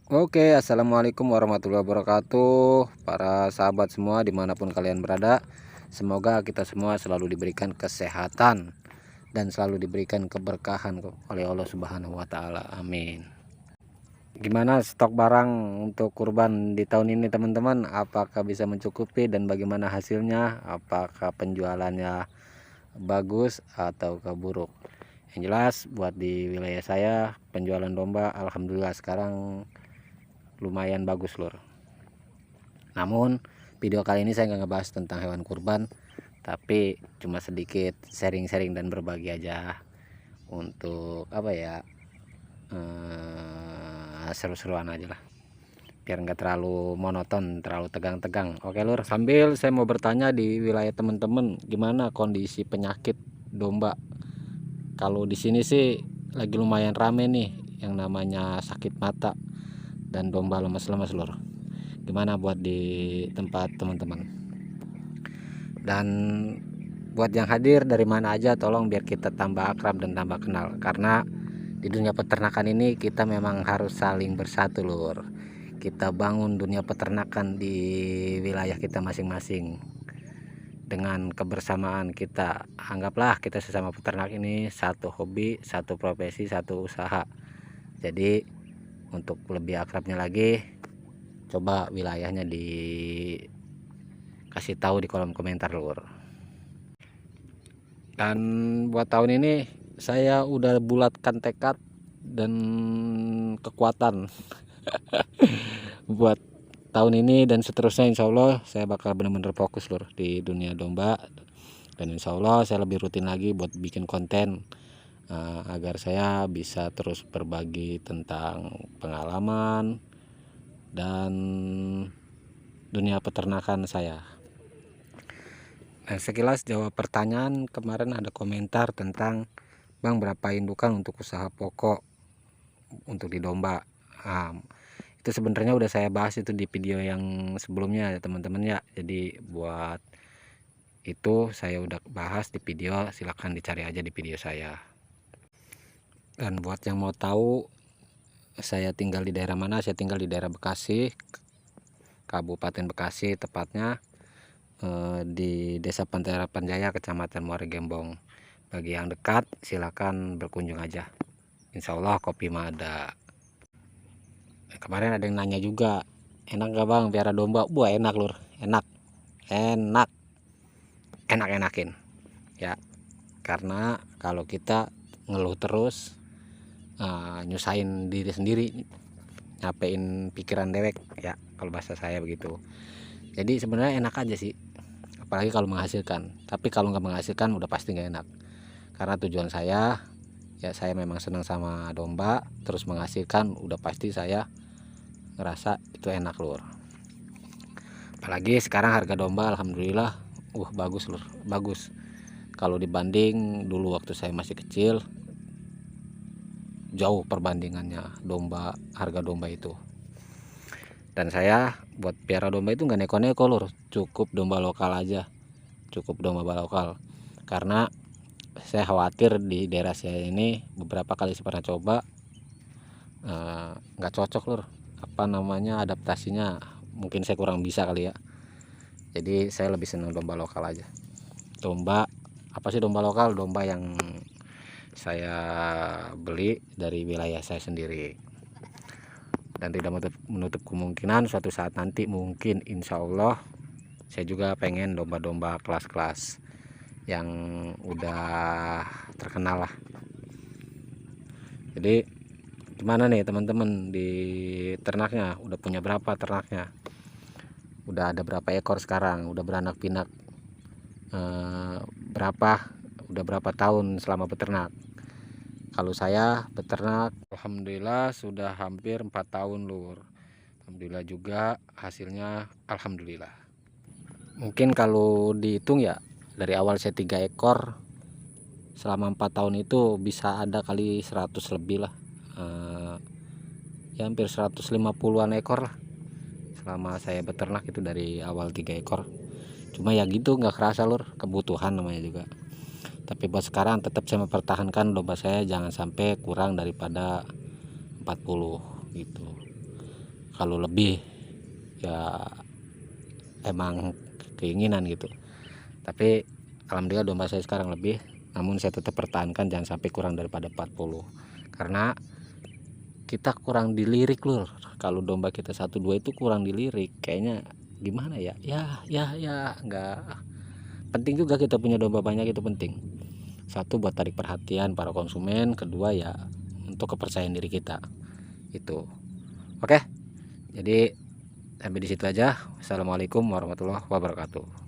Oke, assalamualaikum warahmatullahi wabarakatuh, para sahabat semua dimanapun kalian berada. Semoga kita semua selalu diberikan kesehatan dan selalu diberikan keberkahan oleh Allah Subhanahu wa Ta'ala. Amin. Gimana stok barang untuk kurban di tahun ini, teman-teman? Apakah bisa mencukupi dan bagaimana hasilnya? Apakah penjualannya bagus atau buruk? Yang jelas, buat di wilayah saya, penjualan domba alhamdulillah sekarang lumayan bagus, lur. Namun video kali ini saya nggak ngebahas tentang hewan kurban, tapi cuma sedikit sharing-sharing dan berbagi aja untuk apa ya, seru-seruan aja lah, biar nggak terlalu monoton, terlalu tegang-tegang. Oke lur, sambil saya mau bertanya di wilayah teman-teman, gimana kondisi penyakit domba? Kalau di sini sih lagi lumayan rame nih yang namanya sakit mata dan domba lemas-lemas, lur. Gimana buat di tempat teman-teman? Dan buat yang hadir dari mana aja, tolong biar kita tambah akrab dan tambah kenal, karena di dunia peternakan ini kita memang harus saling bersatu, lur. Kita bangun dunia peternakan di wilayah kita masing-masing dengan kebersamaan kita. Anggaplah kita sesama peternak ini satu hobi, satu profesi, satu usaha. Jadi untuk lebih akrabnya lagi, coba wilayahnya dikasih tahu di kolom komentar, lur. Dan buat tahun ini saya udah bulatkan tekad dan kekuatan buat tahun ini dan seterusnya. Insya Allah saya bakal benar-benar fokus, lur, di dunia domba. Dan insya Allah saya lebih rutin lagi buat bikin konten, agar saya bisa terus berbagi tentang pengalaman dan dunia peternakan saya. Nah, sekilas jawab pertanyaan kemarin, ada komentar tentang, Bang, berapa indukan untuk usaha pokok untuk di domba? Nah, itu sebenarnya udah saya bahas itu di video yang sebelumnya ya, teman-teman ya. Jadi buat itu saya udah bahas di video, silahkan dicari aja di video saya. Dan buat yang mau tahu saya tinggal di daerah mana, saya tinggal di daerah Bekasi, Kabupaten Bekasi tepatnya, di Desa Pantai Harapan Jaya, Kecamatan Muara Gembong. Bagi yang dekat silakan berkunjung aja, insya Allah kopi mah ada. Kemarin ada yang nanya juga, enak gak bang piara domba? Wah, enak, lur, enak, enak, enak-enakin ya. Karena kalau kita ngeluh terus, nyusahin diri sendiri, nyapein pikiran dewek ya, kalau bahasa saya begitu. Jadi sebenarnya enak aja sih, apalagi kalau menghasilkan. Tapi kalau nggak menghasilkan udah pasti nggak enak, karena tujuan saya ya, saya memang senang sama domba, terus menghasilkan udah pasti saya ngerasa itu enak, lur. Apalagi sekarang harga domba alhamdulillah bagus, lur, bagus. Kalau dibanding dulu waktu saya masih kecil, jauh perbandingannya domba, harga domba itu. Dan saya buat piara domba itu nggak neko-neko, lur, cukup domba lokal aja, cukup domba lokal. Karena saya khawatir di daerah saya ini beberapa kali saya pernah coba, nggak cocok, lur, apa namanya, adaptasinya mungkin saya kurang bisa kali ya. Jadi saya lebih senang domba lokal aja. Domba apa sih domba lokal? Domba yang saya beli dari wilayah saya sendiri. Dan tidak menutup kemungkinan suatu saat nanti mungkin insya Allah saya juga pengen domba-domba kelas-kelas yang udah terkenal lah. Jadi gimana nih teman-teman di ternaknya, udah punya berapa ternaknya? Udah ada berapa ekor sekarang? Udah beranak pinak berapa? Udah berapa tahun selama beternak? Kalau saya beternak alhamdulillah sudah hampir 4 tahun, lur. Alhamdulillah juga hasilnya alhamdulillah. Mungkin kalau dihitung ya, dari awal saya 3 ekor, selama 4 tahun itu bisa ada kali 100 lebih lah, ya hampir 150-an ekor lah selama saya beternak itu, dari awal 3 ekor. Cuma ya gitu, nggak kerasa, lur, kebutuhan namanya juga. Tapi buat sekarang tetap saya mempertahankan domba saya jangan sampai kurang daripada 40 gitu. kalau lebih ya emang keinginan gitu, tapi alhamdulillah domba saya sekarang lebih, namun saya tetap pertahankan jangan sampai kurang daripada 40, karena kita kurang dilirik lur. Kalau domba kita 1-2 itu kurang dilirik, kayaknya gimana ya, ya enggak penting juga kita punya domba banyak, itu penting. Satu, buat tarik perhatian para konsumen, kedua ya untuk kepercayaan diri kita itu. Oke, jadi sampai di situ aja. Assalamualaikum warahmatullahi wabarakatuh.